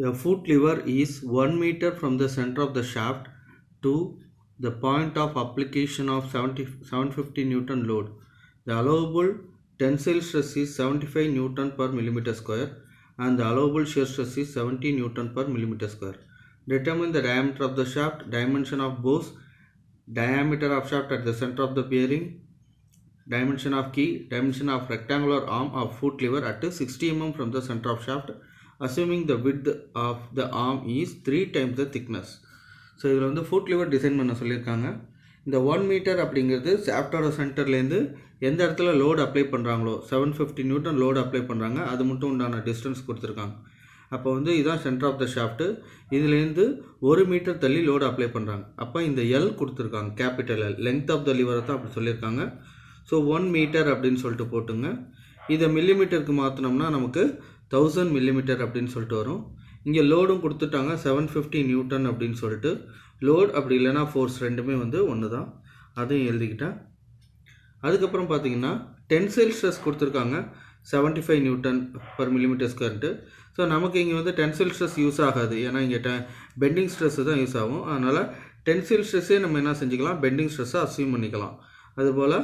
A foot lever is 1 meter from the center of the shaft to the point of application of 750 Newton load. The allowable tensile stress is 75 Newton per millimeter square and the allowable shear stress is 70 Newton per millimeter square. Determine the diameter of the shaft, dimension of bows, diameter of shaft at the center of the bearing, dimension of key, dimension of rectangular arm of foot lever at 60 mm from the center of shaft, assuming the width of the arm is 3 times the thickness. So இதில் வந்து food liver design பண்ண சொல்லியிருக்காங்க. இந்த 1 metre அப்படிங்கிறது ஷாஃப்டோட சென்டர்லேருந்து எந்த இடத்துல load apply பண்ணுறாங்களோ 750 நியூட்டன் லோடு அப்ளை பண்ணுறாங்க, அது மட்டும் உண்டான டிஸ்டன்ஸ் கொடுத்துருக்காங்க. அப்போ வந்து இதுதான் சென்டர் ஆஃப் த ஷாஃப்ட்டு. இதுலேருந்து 1 மீட்டர் தள்ளி லோடு அப்ளை பண்ணுறாங்க. அப்போ இந்த எல் கொடுத்துருக்காங்க, capital L, length of the லிவரை தான் அப்படி சொல்லியிருக்காங்க. ஸோ 1 மீட்டர் அப்படின்னு சொல்லிட்டு போட்டுங்க. இதை மில்லிமீட்டருக்கு மாற்றினோம்னா நமக்கு 1000 மில்லிமீட்டர் அப்படின்னு சொல்லிட்டு வரும். இங்கே லோடும் கொடுத்துட்டாங்க 750 நியூட்டன் அப்படின்னு சொல்லிட்டு. லோட் அப்படி இல்லைனா ஃபோர்ஸ் ரெண்டுமே வந்து ஒன்று தான், அதையும் எழுதிக்கிட்டேன். அதுக்கப்புறம் பார்த்தீங்கன்னா டென்சைல் ஸ்ட்ரெஸ் கொடுத்துருக்காங்க 75 நியூட்டன் பர் மில்லிமீட்டர் ஸ்கொயர்ட்டு. ஸோ நமக்கு இங்கே வந்து டென்சைல் ஸ்ட்ரெஸ் யூஸ் ஆகாது, ஏன்னா இங்கே பெண்டிங் ஸ்ட்ரெஸ்ஸு தான் யூஸ் ஆகும். அதனால் டென்சைல் ஸ்ட்ரெஸ்ஸே நம்ம என்ன செஞ்சுக்கலாம், பெண்டிங் ஸ்ட்ரெஸ்ஸை அஸ்யூம் பண்ணிக்கலாம். அதுபோல்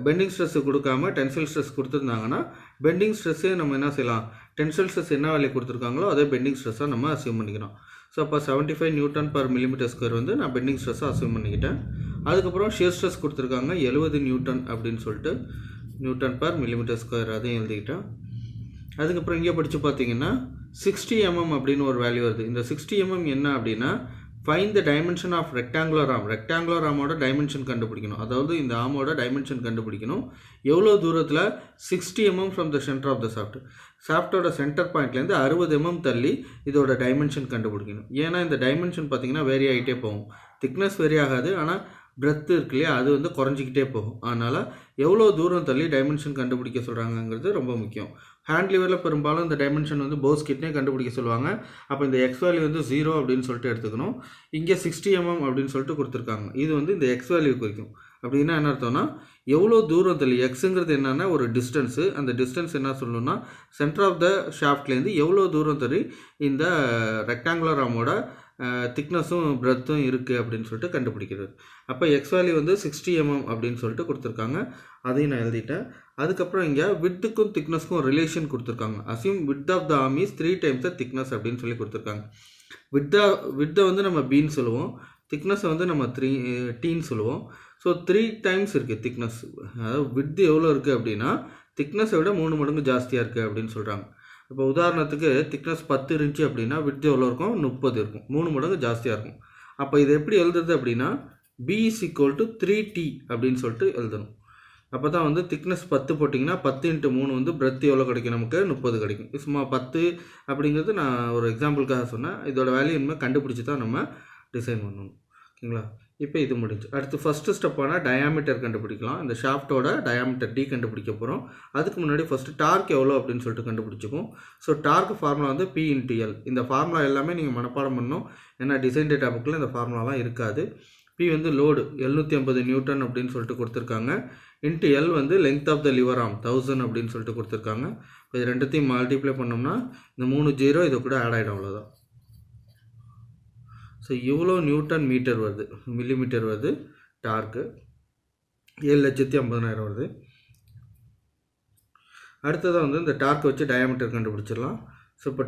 பெண்டிங் ஸ்ட்ரெஸ்ஸு கொடுக்காம டென்சைல் ஸ்ட்ரெஸ் கொடுத்துருந்தாங்கன்னா பெண்டிங் ஸ்ட்ரெஸ்ஸே நம்ம என்ன செய்யலாம், டென்சைல் ஸ்ட்ரெஸ் என்ன வேல்யூ கொடுத்துருக்காங்களோ அதே பெண்டிங் ஸ்ட்ரெஸ்ஸாக நம்ம அஸ்யூம் பண்ணிக்கிறோம். ஸோ அப்போ 75 நியூட்டன் பர் மில்லிமீட்டர் ஸ்கொயர் வந்து நான் பெண்டிங் ஸ்ட்ரெஸ்ஸாக அஸ்யூம் பண்ணிக்கிட்டேன். அதுக்கப்புறம் ஷியர் ஸ்ட்ரெஸ் கொடுத்துருக்காங்க 70 நியூட்டன் அப்படின்னு சொல்லிட்டு, நியூட்டன் பர் மில்லிமீட்டர் ஸ்கொயர், அதையும் எழுதிக்கிட்டேன். அதுக்கப்புறம் இங்கே படித்து பார்த்தீங்கன்னா 60 mm அப்படின்னு ஒரு வேல்யூ வருது. இந்த 60 mm என்ன அப்படின்னா, fine the dimension of rectangular ஆம். ரெக்டாங்குலர் ஆமோட டைமென்ஷன் கண்டுபிடிக்கணும். அதாவது இந்த ஆமோட டைமென்ஷன் கண்டுபிடிக்கணும். எவ்வளோ தூரத்தில் 60 mm from the centre of the shaft. ஷாஃப்டோட சென்டர் பாயிண்ட்லேருந்து 60 mm தள்ளி இதோட டைமென்ஷன் கண்டுபிடிக்கணும். ஏன்னா இந்த டைமென்ஷன் பார்த்திங்கன்னா வேரி ஆகிட்டே போகும். திக்னஸ் வேரி ஆகாது, ஆனால் பிரெத்து இருக்கு இல்லையா, அது வந்து குறைஞ்சிக்கிட்டே போகும். அதனால் எவ்வளோ தூரம் தள்ளி டைமென்ஷன் கண்டுபிடிக்க சொல்கிறாங்கங்கிறது ரொம்ப முக்கியம். ஹேண்ட் லிவரில் பெரும்பாலும் இந்த டைமென்ஷன் வந்து போஸ் கிட்னே கண்டுபிடிக்க சொல்லுவாங்க. அப்போ இந்த எக்ஸ் வேல்யூ வந்து 0 அப்படின்னு சொல்லிட்டு எடுத்துக்கணும். இங்கே 60 mm அப்படின்னு சொல்லிட்டு கொடுத்துருக்காங்க. இது வந்து இந்த எக்ஸ் வேல்யூ குறிக்கும். அப்படின்னா என்ன அர்த்தம்னா, எவ்வளோ தூரம் தள்ளி, எக்ஸுங்கிறது என்னென்னா ஒரு டிஸ்டன்ஸு. அந்த டிஸ்டன்ஸ் என்ன சொல்லணும்னா, சென்டர் ஆஃப் த ஷாஃப்ட்லேருந்து எவ்வளோ தூரம் தள்ளி இந்த ரெக்டாங்குலர் ஆமோட திக்னஸும் பிரெத்தும் இருக்குது அப்படின்னு சொல்லிட்டு கண்டுபிடிக்கிறது. அப்போ எக்ஸ் வேல்யூ வந்து 60 mm அப்படின்னு சொல்லிட்டு கொடுத்துருக்காங்க. அதையும் நான் எழுதிட்டேன். அதுக்கப்புறம் இங்கே வித்துக்கும் திக்னஸ்க்கும் ரிலேஷன் கொடுத்துருக்காங்க. Assume width of the arm is 3 times the thickness அப்படின்னு சொல்லி கொடுத்துருக்காங்க. வித்தை வந்து நம்ம பீன்னு சொல்லுவோம், திக்னஸை வந்து நம்ம டீன்னு சொல்லுவோம். ஸோ 3 டைம்ஸ் இருக்குது திக்னஸ். அதாவது வித்து எவ்வளோ இருக்குது அப்படின்னா திக்னஸை விட 3 மடங்கு ஜாஸ்தியாக இருக்குது அப்படின்னு சொல்கிறாங்க. இப்போ உதாரணத்துக்கு திக்னஸ் 10 இருந்துச்சு அப்படின்னா வித்து எவ்வளோ இருக்கும், 30 இருக்கும், 3 மடங்கு ஜாஸ்தியாக இருக்கும். அப்போ இது எப்படி எழுதுறது அப்படின்னா B is equal to 3T அப்படின்னு சொல்லிட்டு எழுதணும். அப்போ தான் வந்து திக்னஸ் 10 போட்டிங்கன்னா 10 × 3 வந்து பிரெத் எவ்வளோ கிடைக்கும், நமக்கு 30 கிடைக்கும். சும்மா 10 அப்படிங்கிறது நான் ஒரு எக்ஸாம்பிளுக்காக சொன்னேன். இதோட வேல்யூ இனிமேல் கண்டுபிடிச்சி தான் நம்ம டிசைன் பண்ணணும். ஓகேங்களா? இப்போ இது முடிஞ்சு. அடுத்து ஃபஸ்ட்டு ஸ்டெப்பான டயாமீட்டர் கண்டுபிடிக்கலாம். இந்த ஷாஃப்டோட டயாமீட்டர் D கண்டுபிடிக்க போகிறோம். அதுக்கு முன்னாடி ஃபஸ்ட்டு டார்க் எவ்வளோ அப்படின்னு சொல்லிட்டு கண்டுபிடிச்சிப்போம். ஸோ டார்க் ஃபார்முலா வந்து P × L. இந்த ஃபார்முலா எல்லாமே நீங்கள் மனப்பாடம் பண்ணணும். ஏன்னா டிசைன் டேட்டா புக்கில் இந்த ஃபார்முலாலாம் இருக்காது. P வந்து லோடு 750 நியூட்டன் அப்படின்னு சொல்லிட்டு கொடுத்துருக்காங்க. இன்ட்டு L வந்து length of the lever arm 1000 அப்படின்னு சொல்லிட்டு கொடுத்துருக்காங்க. இப்போ இது ரெண்டுத்தையும் மல்டிப்ளை பண்ணோம்னா இந்த 3 0 இதை கூட ஆட் ஆகிடும், அவ்வளோதான். ஸோ இவ்வளோ நியூட்டன் மீட்டர் வருது, மில்லிமீட்டர் வருது டார்க்கு. 7,50,000 வருது. அடுத்ததாக வந்து இந்த டார்க் வச்சு டயாமீட்டர் கண்டுபிடிச்சிடலாம். ஸோ இப்போ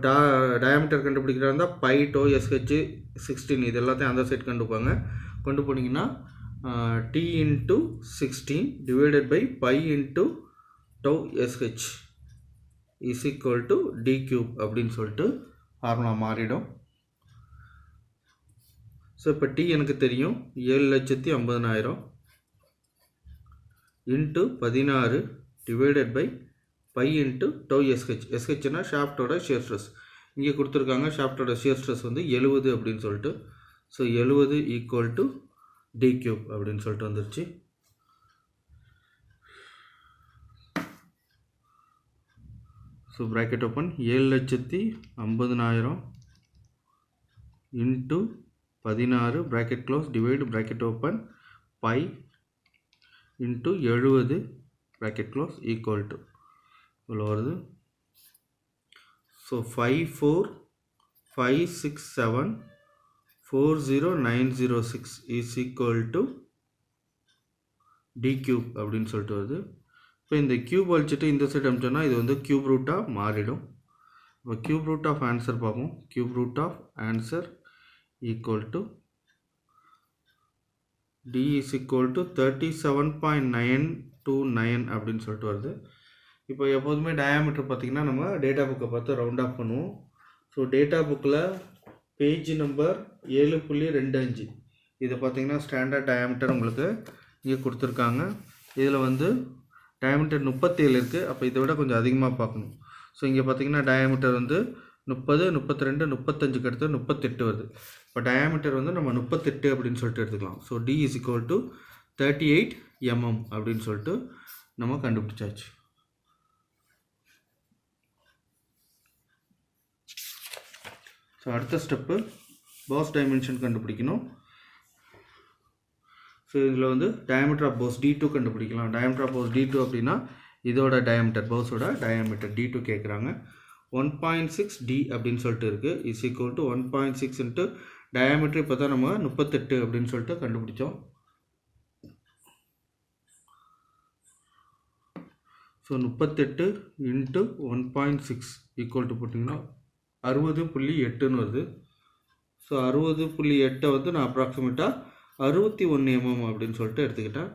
டயாமீட்டர் கண்டுபிடிக்கிறதா இருந்தால் பை டோ SH 16 இது எல்லாத்தையும் அந்த சைட் கொண்டு போனீங்கன்னா T × 16 divided by by into tau SH is equal to D³ அப்படின்னு சொல்லிட்டு ஃபார்முலா மாறிடும். ஸோ இப்போ T எனக்கு தெரியும் 7,50,000 into 16 divided by by into tau SH. SHனா ஷாஃப்டோட ஷியர் ஸ்ட்ரெஸ். இங்கே கொடுத்துருக்காங்க ஷாஃப்டோட ஷியர் ஸ்ட்ரெஸ் வந்து 70 அப்படின்னு சொல்லிட்டு. ஸோ 70 ஈக்குவல் டு D³ அப்படின்னு சொல்லிட்டு வந்துருச்சு. So bracket open 7,50,000 into 16 bracket close divide bracket open pi into 70 bracket close equal to இவ்வளோ வருது. So 54 567,40906 is equal to d cube அப்படின்னு சொல்லிட்டு வருது. இப்போ இந்த கியூப் வச்சுட்டு இந்த சைடு அமிச்சோன்னா இது வந்து கியூப் ரூட்டாக மாறிடும். இப்போ கியூப் ரூட் ஆஃப் ஆன்சர் பார்ப்போம். Cube root of answer equal to d is equal to 37.929 அப்படின்னு சொல்லிட்டு வருது. இப்போ எப்போதுமே டயாமீட்டர் பார்த்திங்கன்னா நம்ம டேட்டா புக்கை பார்த்து ரவுண்ட் ஆஃப் பண்ணுவோம். ஸோ டேட்டா புக்கில் பேஜ் நம்பர் 7.25 இதை பார்த்திங்கன்னா ஸ்டாண்டர்ட் டயாமீட்டர் உங்களுக்கு இங்கே கொடுத்துருக்காங்க. இதில் வந்து டயாமீட்டர் 37 இருக்குது. அப்போ இதை விட கொஞ்சம் அதிகமாக பார்க்கணும். ஸோ இங்கே பார்த்திங்கன்னா டயாமீட்டர் வந்து 30, 32, 35க்கு அடுத்து 38 வருது. இப்போ டயாமீட்டர் வந்து நம்ம 38 அப்படின்னு சொல்லிட்டு எடுத்துக்கலாம். So d is equal to 38 mm அப்படின்னு சொல்லிட்டு நம்ம கண்டுபிடிச்சாச்சு. ஸோ அடுத்த ஸ்டெப்பு பாஸ் டைமென்ஷன் கண்டுபிடிக்கணும். ஸோ இதில் வந்து டயாமீட்டர் ஆஃப் பாஸ் D2 கண்டுபிடிக்கலாம். டயாமீட்டர் ஆஃப் பாஸ் D2 அப்படின்னா இதோட டயாமீட்டர், பாஸோட டயாமீட்டர் D2 கேட்குறாங்க. 1.6 D அப்படின்னு சொல்லிட்டு இருக்குது. Is equal to 1.6 into diameter இப்போ தான் நம்ம 38 அப்படின்னு சொல்லிட்டு கண்டுபிடிச்சோம். ஸோ 38 இன்ட்டு 1.6 ஈக்குவல் டு போட்டிங்கன்னா 60.8ன்னு வருது. ஸோ 60.8 வந்து நான் அப்ராக்சிமேட்டாக 61 mm அப்படின்னு சொல்லிட்டு எடுத்துக்கிட்டேன்.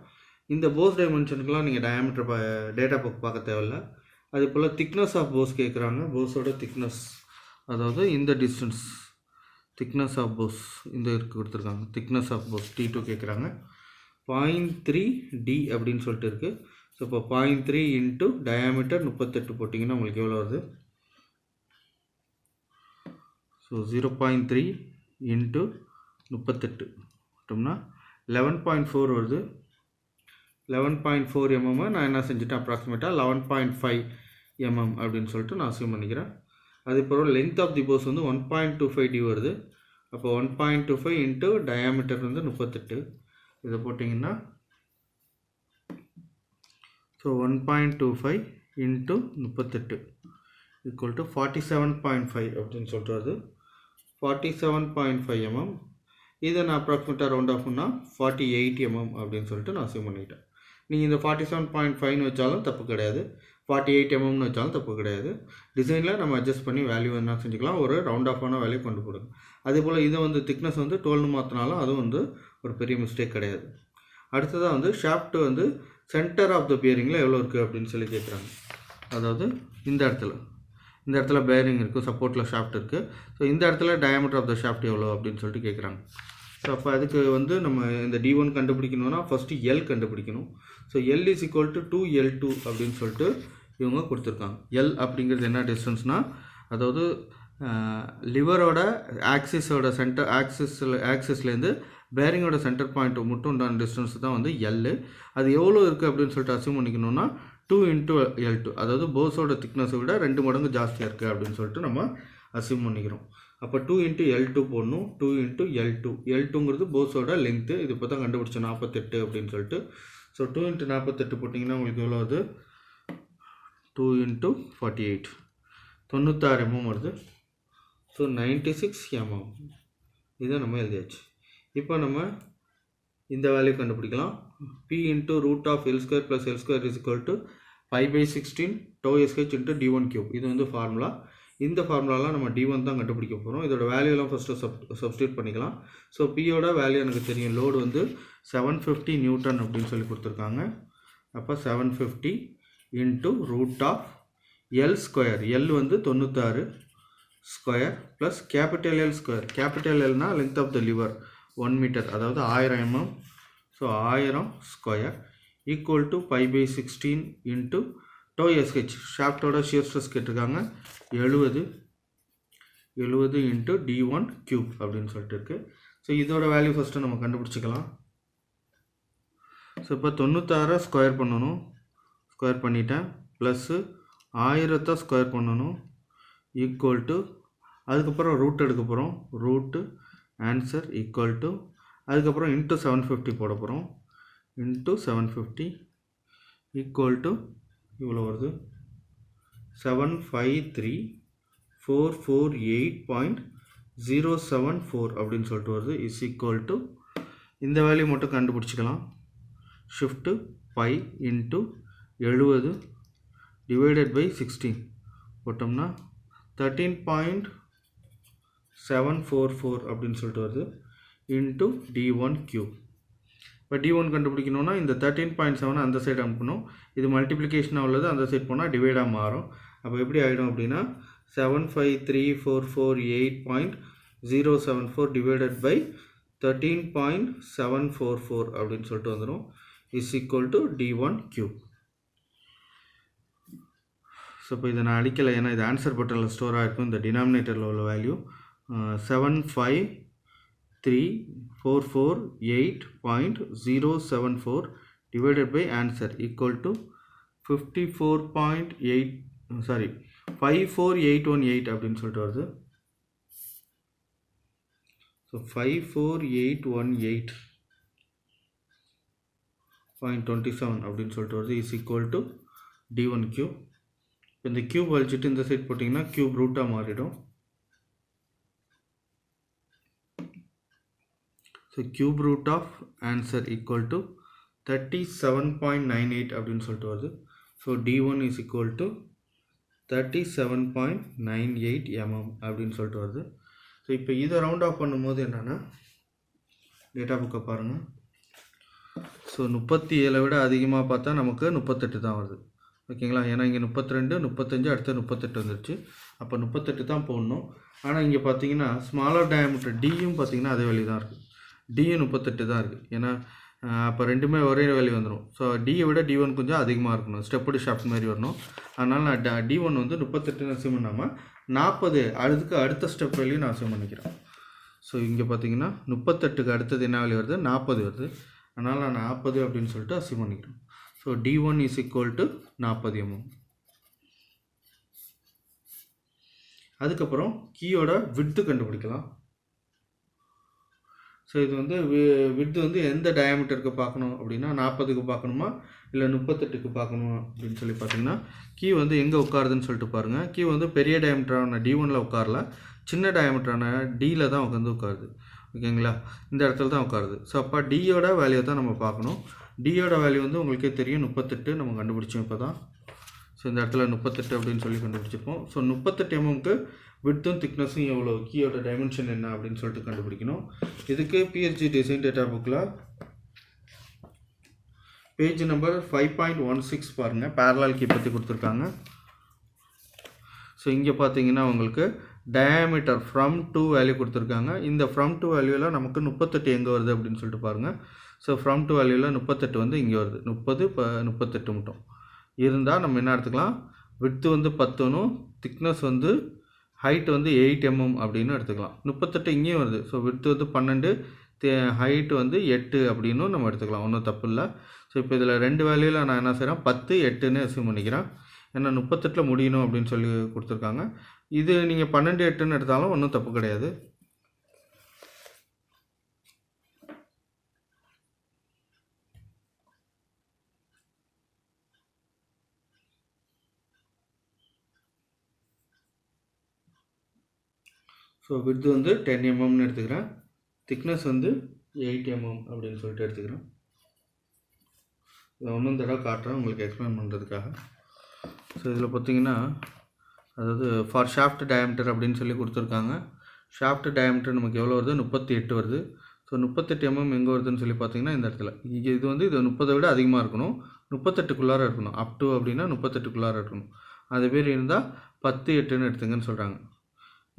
இந்த போஸ் டைமென்ஷனுக்குலாம் நீங்கள் டயாமீட்டர் டேட்டா புக் பார்க்க தேவையில்லை. அதே போல் திக்னஸ் ஆஃப் போஸ் கேட்குறாங்க. போஸோட திக்னஸ், அதாவது இந்த டிஸ்டன்ஸ் திக்னஸ் ஆஃப் போஸ் இந்த இருக்கு கொடுத்துருக்காங்க. திக்னஸ் ஆஃப் போஸ் T2 கேட்குறாங்க. 0.3 D அப்படின்னு சொல்லிட்டு இருக்குது. ஸோ இப்போ 0.3 இன்ட்டு டயாமீட்டர் 38 போட்டிங்கன்னா உங்களுக்கு எவ்வளோ வருது? ஸோ 0.3 இன்ட்டு 38 போட்டோம்னா 11.4 வருது. 11.4 mm நான் என்ன செஞ்சுட்டேன், அப்ராக்சிமேட்டாக 11.5 mm அப்படின்னு சொல்லிட்டு நான் அசியூம் பண்ணிக்கிறேன். அதுக்கப்புறம் லென்த் ஆஃப் தி போஸ் வந்து 1.25 D வருது. அப்போ 1.25 இன்ட்டு டயாமீட்டர் வந்து 38 இதை போட்டிங்கன்னா ஸோ 1.25 இன்ட்டு 38 ஈக்குவல் டு 47.5 அப்படின்னு சொல்லிட்டு வருது. 47.5 mm. இதை நான் அப்ராக்சிமேட்டாக ரவுண்ட் ஆஃப் பண்ணால் 48 mm அப்படின்னு சொல்லிட்டு நான் அசியூம் பண்ணிட்டேன். நீங்கள் இந்த 47.5ன்னு வச்சாலும் தப்பு கிடையாது, 48 mmன்னு வச்சாலும் தப்பு கிடையாது. டிசைனில் நம்ம அட்ஜஸ்ட் பண்ணி வேல்யூ என்ன செஞ்சுக்கலாம், ஒரு ரவுண்ட் ஆஃபான வேல்யூ கொண்டு போடுங்க. அதே போல் இதை வந்து திக்னஸ் வந்து 12 மாற்றினாலும் அதுவும் வந்து ஒரு பெரிய மிஸ்டேக் கிடையாது. அடுத்ததாக வந்து ஷாஃப்ட் வந்து சென்டர் ஆஃப் த பியரிங்கில் எவ்வளோ இருக்குது அப்படின்னு சொல்லி கேட்குறாங்க. அதாவது இந்த இடத்துல பேரிங் இருக்குது, சப்போர்ட்டில் ஷாஃப்ட் இருக்குது. ஸோ இந்த இடத்துல டயாமீட்டர் ஆஃப் த ஷாஃப்ட் எவ்வளோ அப்படின்னு சொல்லிட்டு கேட்குறாங்க. ஸோ அப்போ அதுக்கு வந்து நம்ம இந்த D1 கண்டுபிடிக்கணும்னா ஃபஸ்ட்டு L கண்டுபிடிக்கணும். So L is equal to 2L2 அப்படின்னு சொல்லிட்டு இவங்க கொடுத்துருக்காங்க. L அப்படிங்கிறது என்ன டிஸ்டன்ஸ்னால், அதாவது லிவரோட ஆக்சிஸோட சென்டர் ஆக்சிஸ்லேருந்து பேரிங்கோட சென்டர் பாயிண்ட் மட்டும் உண்டான டிஸ்டன்ஸ் தான் வந்து L. அது எவ்வளோ இருக்குது அப்படின்னு சொல்லிட்டு அசியூம் பண்ணிக்கணும்னா 2 இன்ட்டு L2, அதாவது போஸோட திக்னஸை விட 2 மடங்கு ஜாஸ்தியாக இருக்குது அப்படின்னு சொல்லிட்டு நம்ம அசியூம் பண்ணிக்கிறோம். அப்போ 2 இன்ட்டு L2 போடணும். 2 இன்ட்டு L2ங்கிறது போஸோட லென்த்து. இது இப்போ தான் கண்டுபிடிச்சோம் 48 அப்படின்னு சொல்லிட்டு. ஸோ 2 இன்ட்டு 48 போட்டிங்கன்னா உங்களுக்கு எவ்வளோ வருது? 2 இன்ட்டு 48 96 mm வருது. ஸோ 96 mm இதை நம்ம எழுதியாச்சு. இப்போ நம்ம இந்த வேல்யூ கண்டுபிடிக்கலாம். P into root of L square plus L square is equal to 5/16 tau SH into D1 cube. இது வந்து ஃபார்முலா. இந்த ஃபார்முலாலாம் நம்ம D1 தான் கண்டுபிடிக்க போகிறோம். இதோட வேல்யூலாம் ஃபஸ்ட்டு சப்ஸ்டியூட் பண்ணிக்கலாம். ஸோ பியோட வேல்யூ எனக்கு தெரியும், லோடு வந்து 750 நியூட்டன் அப்படின்னு சொல்லி கொடுத்துருக்காங்க. அப்போ 750 into root of L square, L வந்து 96 square plus capital L square. Capital Lனா length of the lever 1 metre, அதாவது 1000 mm. So 1000 square equal to 5/16 into tau SH, ஷாஃப்டோட ஷியர் ஸ்ட்ரெஸ் கேட்டிருக்காங்க 70 இன்ட்டு D1 கியூப் அப்படின்னு சொல்லிட்டு இருக்குது. ஸோ இதோட value first நம்ம கண்டுபிடிச்சிக்கலாம். ஸோ இப்போ 96 ஸ்கொயர் பண்ணணும், ஸ்கொயர் பண்ணிட்டேன், ப்ளஸ்ஸு 1000 ஸ்கொயர் பண்ணணும் ஈக்குவல் டு, அதுக்கப்புறம் ரூட் எடுக்க போகிறோம், ரூட்டு ஆன்சர் ஈக்குவல் டு, அதுக்கப்புறம் இன்ட்டு 750 போட போகிறோம், இன்ட்டு 750 ஈக்குவல் டு இவ்வளோ வருது 753,448.6 074 அப்படின்னு சொல்லிட்டு வருது இஸ் ஈக்குவல் டு இந்த வேல்யூ மட்டும் கண்டுபிடிச்சிக்கலாம். ஷிஃப்ட்டு 5 இன்ட்டு 70 டிவைடட் பை 16 போட்டோம்னா 13.744 அப்படின்னு சொல்லிட்டு வருது இன்ட்டு D1 கியூப். இப்போ D1 கண்டுபிடிக்கணும்னா இந்த 13.7 அந்த சைடு அனுப்பணும். இது மல்டிப்ளிகேஷனாக உள்ளது அந்த சைடு போனால் டிவைடாக மாறும். அப்போ எப்படி ஆகிடும் அப்படின்னா 75348.074 டிவைடட் பை 13.744 அப்படின்னு சொல்லிட்டு வந்துடும் is equal to D1 cube. So இப்போ இதை நான் அடிக்கலை, ஏன்னா இது ஆன்சர் பட்டனில் ஸ்டோர் ஆகிருக்கும். இந்த டினாமினேட்டரில் உள்ள value 75348.074 divided by answer equal to 54818 அப்படின்னு சொல்லிட்டு வருது. ஸோ 54818.27 அப்படின்னு சொல்லிட்டு வருது is equal to D1 cube. இந்த கியூப் வலிச்சுட்டு இந்த சைட் போட்டிங்கன்னா கியூப் ரூட்டாக மாறிடும். So cube root of answer equal to 37.98 அப்படின்னு சொல்லிட்டு வருது. So D1 is equal to 37.98 mm அப்படின்னு சொல்லிட்டு வருது. ஸோ இப்போ இதை ரவுண்ட் ஆஃப் பண்ணும்போது என்னென்னா டேட்டா புக்கை பாருங்கள். ஸோ 37 விட அதிகமாக பார்த்தா நமக்கு 38 தான் வருது. ஓகேங்களா, ஏன்னா இங்கே 32 35 அடுத்து 38 வந்துருச்சு. அப்போ 38 தான் போடணும். ஆனால் இங்கே பார்த்தீங்கன்னா ஸ்மாலர் டயாமீட்டர் டியும் பார்த்தீங்கன்னா அதே வேல்யூ தான் இருக்குது. டியும் 38 தான் இருக்குது. ஏன்னா அப்போ ரெண்டுமே ஒரே வேல்யூ வந்துடும். ஸோ டியை விட D1 கொஞ்சம் அதிகமாக இருக்கணும், ஸ்டெப்படு ஷாஃப்ட் மாதிரி வரணும். அதனால் நான் D1 வந்து 38 அசியூம் பண்ணாமல் 40 அதுக்கு அடுத்த ஸ்டெப் வேல்யூ நான் அசியூம் பண்ணிக்கிறேன். ஸோ இங்கே பார்த்தீங்கன்னா 38க்கு அடுத்தது என்ன வேல்யூ வருது, 40 வருது. அதனால் நான் 40 அப்படின்னு சொல்லிட்டு அசியூம் பண்ணிக்கிறேன். So D1 is equal to 40 mm. அதுக்கப்புறம் கீயோட விட்த்து கண்டுபிடிக்கலாம். ஸோ இது வந்து விட்த்து வந்து எந்த டயாமீட்டருக்கு பார்க்கணும் அப்படின்னா 40க்கு பார்க்கணுமா இல்லை 38க்கு பார்க்கணுமா அப்படின்னு சொல்லி பார்த்தீங்கன்னா கீ வந்து எங்கே உட்காருதுன்னு சொல்லிட்டு பாருங்கள். கீ வந்து பெரிய டயாமீட்டரான D1ல் உட்காரல, சின்ன டயாமீட்டரான Dயில் தான் உட்காந்து உட்காருது. ஓகேங்களா, இந்த இடத்துல தான் உட்காருது. ஸோ அப்போ டியோட வேல்யூ தான் நம்ம பார்க்கணும். டியோட வேல்யூ வந்து உங்களுக்கே தெரியும் 38 நம்ம கண்டுபிடிச்சோம் இப்போ தான். ஸோ இந்த இடத்துல 38 அப்படின்னு சொல்லி கண்டுபிடிச்சிருப்போம். ஸோ 38 mmக்கு விட்த்தும் திக்னஸும் எவ்வளோ, கீயோட டைமென்ஷன் என்ன அப்படின்னு சொல்லிட்டு கண்டுபிடிக்கணும். இதுக்கு PHG டிசைன் டேட்டா புக்கில் பேஜ் நம்பர் 5.16 பாருங்கள், பேரலல் கீ பற்றி கொடுத்துருக்காங்க. ஸோ இங்கே பார்த்தீங்கன்னா உங்களுக்கு டயாமீட்டர் ஃப்ரம் டு வேல்யூ கொடுத்துருக்காங்க. இந்த ஃப்ரம் டு வேல்யூவில் நமக்கு 38 எங்கே வருது அப்படின்னு சொல்லிட்டு பாருங்கள். ஸோ ஃப்ரம் டு வேல்யூவில் 38 வந்து இங்கே வருது. 30 இப்போ 38 மட்டும் இருந்தால் நம்ம என்ன எடுத்துக்கலாம், விட்த்து வந்து 10னும் திக்னஸ் வந்து ஹைட் வந்து 8 mm அப்படின்னு எடுத்துக்கலாம். 38 இங்கேயும் வருது. ஸோ விட்த்து வந்து 12, ஹைட் வந்து 8 அப்படின்னு நம்ம எடுத்துக்கலாம், ஒன்றும் தப்பு இல்லை. ஸோ இப்போ இதில் ரெண்டு வேல்யூவில் நான் என்ன செய்கிறேன், 10 8ன்னு அசியூம் பண்ணிக்கிறேன். ஏன்னா 38 முடியணும் அப்படின்னு சொல்லி கொடுத்துருக்காங்க. இது நீங்கள் 12 8ன்னு எடுத்தாலும் ஒன்றும் தப்பு கிடையாது. ஸோ விட்த் வந்து 10 mmன்னு எடுத்துக்கிறேன், திக்னஸ் வந்து 8 mm அப்படின்னு சொல்லிட்டு எடுத்துக்கிறேன். இதை ஒன்றும் தடவை காட்டுறேன் உங்களுக்கு எக்ஸ்பிளைன் பண்ணுறதுக்காக. ஸோ இதில் பார்த்தீங்கன்னா அதாவது ஃபார் ஷாஃப்ட் டயாமீட்டர் அப்படின்னு சொல்லி கொடுத்துருக்காங்க. ஷாஃப்ட் டயாமீட்டர் நமக்கு எவ்வளோ வருது, 38 வருது. ஸோ 38 mm எங்கே வருதுன்னு சொல்லி பார்த்தீங்கன்னா இந்த இடத்துல இங்கே இது வந்து இது 30 விட அதிகமாக இருக்கணும், 38க்குள்ளார இருக்கணும். அப் டு அப்படின்னா 38க்குள்ளார இருக்கணும். அது பேர் இருந்தால் 10 8ன்னு எடுத்துங்கன்னு சொல்கிறாங்க.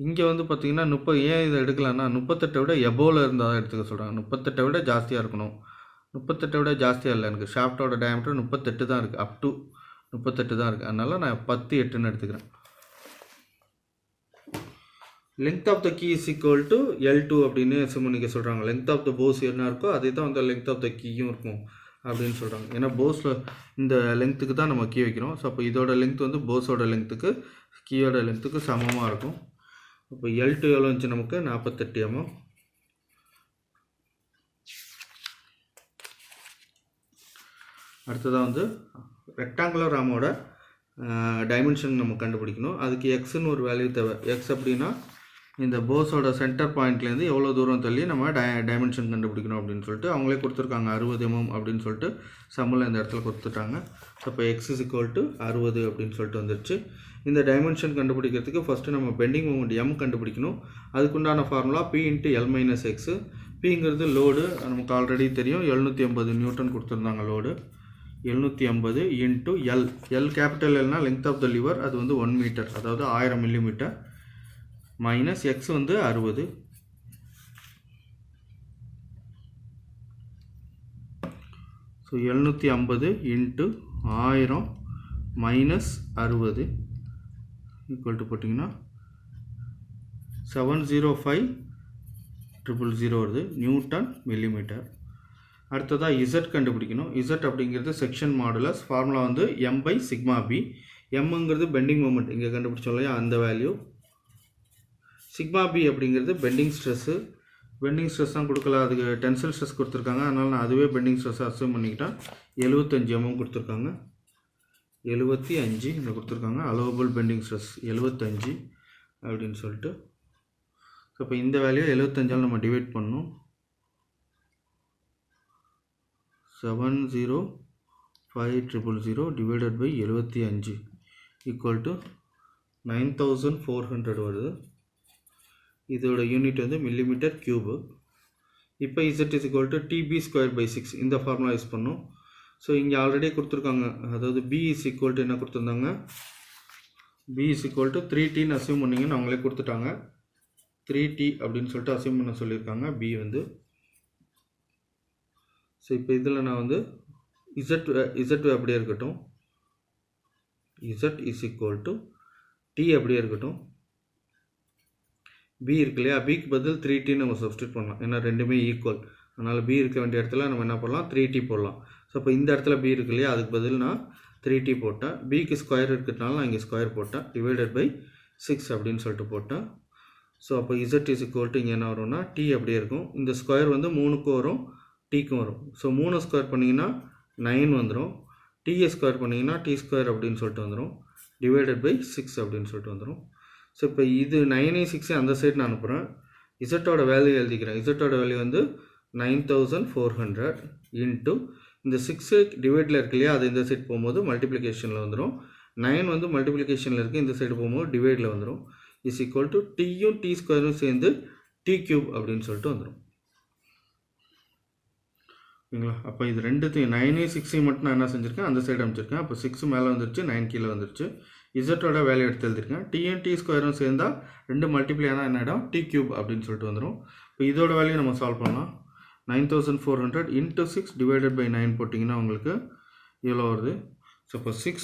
இங்கே வந்து பார்த்தீங்கன்னா 30 ஏன் இதை எடுக்கலான்னா 38 விட எபோவில் இருந்தால் தான் எடுத்துக்க சொல்கிறாங்க. 38 விட ஜாஸ்தியாக இருக்கணும். 38 விட ஜாஸ்தியாக இல்லை, எனக்கு ஷாஃப்டோட டயாமீட்டர் 38 தான் இருக்குது, அப் டு 38 தான் இருக்குது. அதனால் நான் 10 8ன்னு எடுத்துக்கிறேன். Length of the key is equal to L2 அப்படின்னு சிமுனிக்க சொல்கிறாங்க. லென்த் ஆஃப் த போஸ் என்ன இருக்கோ அதே தான் வந்து லென்த் ஆஃப் த கீயும் இருக்கும் அப்படின்னு சொல்கிறாங்க. ஏன்னா போஸில் இந்த லென்த்துக்கு தான் நம்ம கீ வைக்கிறோம். ஸோ அப்போ இதோட லென்த் வந்து போஸோட லென்த்துக்கு கீயோட லென்த்துக்கு சமமாக இருக்கும். இப்போ L2 எவ்வளோ இருந்துச்சு நமக்கு, 48 mm. அடுத்ததாக வந்து ரெக்டாங்குலர் ஆமோட டைமென்ஷன் நம்ம கண்டுபிடிக்கணும். அதுக்கு எக்ஸ்ன்னு ஒரு வேல்யூ தேவை. எக்ஸ் அப்படின்னா இந்த போஸோட சென்டர் பாயிண்ட்லேருந்து எவ்வளோ தூரம் தள்ளி நம்ம டைமென்ஷன் கண்டுபிடிக்கணும் அப்படின்னு சொல்லிட்டு அவங்களே கொடுத்துருக்காங்க 60 mm அப்படின்னு சொல்லிட்டு சம்மில் இந்த இடத்துல கொடுத்துட்டாங்க. ஸோ இப்போ x = 60 அப்படின்னு சொல்லிட்டு வந்துருச்சு. இந்த டைமென்ஷன் கண்டுபிடிக்கிறதுக்கு ஃபஸ்ட்டு நம்ம பெண்டிங் மூமெண்ட் m கண்டுபிடிக்கணும். அதுக்குண்டான ஃபார்முலா p × L - x. பிங்கிறது லோடு, நமக்கு ஆல்ரெடி தெரியும் 780 நியூட்டன் கொடுத்துருந்தாங்க லோடு. 780 × L. L கேபிட்டல் Lனா லென்த் ஆஃப் த லிவர், அது வந்து 1 மீட்டர், அதாவது 1000 மில்லிமீட்டர், மைனஸ் எக்ஸ் வந்து 60. ஸோ 750 × 1000 மைனஸ் 60 ஈக்குவல் டு போட்டிங்கன்னா 705,000 வருது நியூட்டன் மில்லிமீட்டர். அடுத்ததாக இசட் கண்டுபிடிக்கணும். இசட் அப்படிங்கிறது செக்ஷன் மாடுலஸ். ஃபார்முலா வந்து m/σb. எம்ங்கிறது பெண்டிங் மூமெண்ட், இங்கே கண்டுபிடிச்சோம் இல்லையா அந்த வேல்யூ. σb அப்படிங்கிறது பெண்டிங் ஸ்ட்ரெஸ்ஸு. பெண்டிங் ஸ்ட்ரெஸ் தான் கொடுக்கல, அதுக்கு டென்சைல் ஸ்ட்ரெஸ் கொடுத்துருக்காங்க. அதனால் நான் அதுவே பெண்டிங் ஸ்ட்ரெஸ்ஸை அஸ்யூம் பண்ணிக்கிட்டேன். 75 mm கொடுத்துருக்காங்க. 75 இங்கே கொடுத்துருக்காங்க. அலோவபிள் பெண்டிங் ஸ்ட்ரெஸ் 75 அப்படின்னு சொல்லிட்டு. ஸோ இப்போ இந்த வேல்யூ 75ஆல் நம்ம டிவைட் பண்ணணும். 705,000 டிவைடட் பை 75 ஈக்குவல் டு 9400 வருது. இதோட யூனிட் வந்து மில்லிமீட்டர் கியூபு. இப்போ z = TB²/6 இந்த ஃபார்முலா யூஸ் பண்ணோம். ஸோ இங்கே ஆல்ரெடி கொடுத்துருக்காங்க, அதாவது b = என்ன கொடுத்துருந்தாங்க, b = 3t அஸ்யூம் பண்ணிங்கன்னு அவங்களே கொடுத்துட்டாங்க. 3t அப்படின்னு சொல்லிட்டு அஸ்யூம் பண்ண சொல்லியிருக்காங்க b வந்து. ஸோ இப்போ இதில் நான் வந்து z அப்படியே இருக்கட்டும், z = t அப்படியே இருக்கட்டும். b இருக்கு இல்லையா, பிக்கு பதில் 3t நம்ம சப்ஸ்டியூட் பண்ணலாம், ஏன்னா ரெண்டுமே ஈக்குவல். அதனால் b இருக்க வேண்டிய இடத்துல நம்ம என்ன பண்ணலாம், 3t போடலாம். ஸோ இப்போ இந்த இடத்துல b இருக்கு இல்லையா, அதுக்கு பதில் நான் 3t போட்டேன். பிக்கு ஸ்கொயர் இருக்கிறதுனால நான் இங்கே ஸ்கொயர் போட்டேன். டிவைடட் பை 6 அப்படின்னு சொல்லிட்டு போட்டேன். ஸோ அப்போ z = இங்கே என்ன வரும்னா t அப்படியே இருக்கும். இந்த ஸ்கொயர் வந்து 3க்கும் வரும், tக்கும் வரும். ஸோ 3 ஸ்கொயர் பண்ணிங்கன்னா 9 வந்துடும். t ஸ்கொயர் பண்ணிங்கன்னா t² அப்படின்னு சொல்லிட்டு வந்துடும். டிவைடட் பை 6 அப்படின்னு சொல்லிட்டு வந்துடும். ஸோ இப்போ இது 9/6 அந்த சைடு நான் அனுப்புகிறேன். இசட்டோட வேல்யூ எழுதிக்கிறேன். இசட்டோட வேல்யூ வந்து 9400 இன்ட்டு இந்த 6 டிவைடில் இருக்கு இல்லையா, அது இந்த சைடு போகும்போது மல்டிப்ளிகேஷனில் வந்துடும். 9 வந்து மல்டிப்ளிகேஷனில் இருக்குது, இந்த சைடு போகும்போது டிவைடில் வந்துடும். = டீயும் t² சேர்ந்து t³ அப்படின்னு சொல்லிட்டு வந்துடும். ஓகேங்களா? அப்போ இது ரெண்டுத்தையும் 9/6 மட்டும் நான் என்ன செஞ்சுருக்கேன், அந்த சைடு அமைச்சிருக்கேன். அப்போ 6 மேலே வந்துருச்சு, 9 கீழே வந்துருச்சு. இசட்டோட வேல்யூ எடுத்து எழுதிருக்கேன். டீயும் t² சேர்ந்தால் 2 மல்டிப்ளை ஆனால் என்ன ஆகிடும், t³ அப்படின்னு சொல்லிட்டு வந்துடும். இப்போ இதோட வேல்யூ நம்ம சால்வ் பண்ணலாம். 9400 × 6 டிவைடட் பை 9 போட்டிங்கன்னா உங்களுக்கு எவ்வளோ வருது. ஸோ இப்போ 6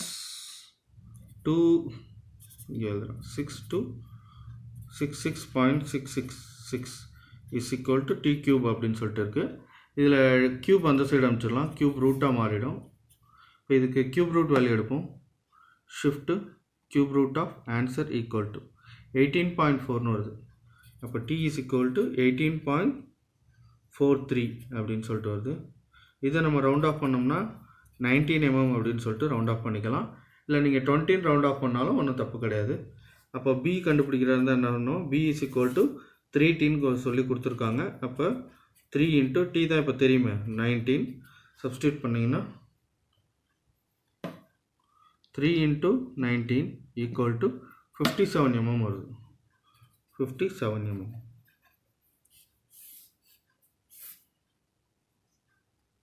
இங்கே எழுதுகிறேன், 66.666 = t³ அப்படின்னு சொல்லிட்டு இருக்குது. இதில் க்யூப் அந்த சைடு அமைச்சிடலாம், க்யூப் ரூட்டாக மாறிடும். இப்போ இதுக்கு க்யூப் ரூட் வேல்யூ எடுப்போம். Shift cube root of answer = 18.4ன்னு வருது. அப்போ t = 18.43 அப்படின்னு சொல்லிட்டு வருது. இதை நம்ம ரவுண்ட் ஆஃப் பண்ணோம்னா 19 mm அப்படின்னு சொல்லிட்டு ரவுண்ட் ஆஃப் பண்ணிக்கலாம். இல்லை நீங்கள் 20 ரவுண்ட் ஆஃப் பண்ணாலும் ஒன்றும் தப்பு கிடையாது. அப்போ b கண்டுபிடிக்கிறதா இருந்தால் என்ன பண்ணணும், b = 3t சொல்லி கொடுத்துருக்காங்க. அப்போ 3 × t தான் இப்போ தெரியுமே 19 சப்ஸ்டியூட் பண்ணிங்கன்னா 3 × 19 = 57 mm வருது. 57 mm.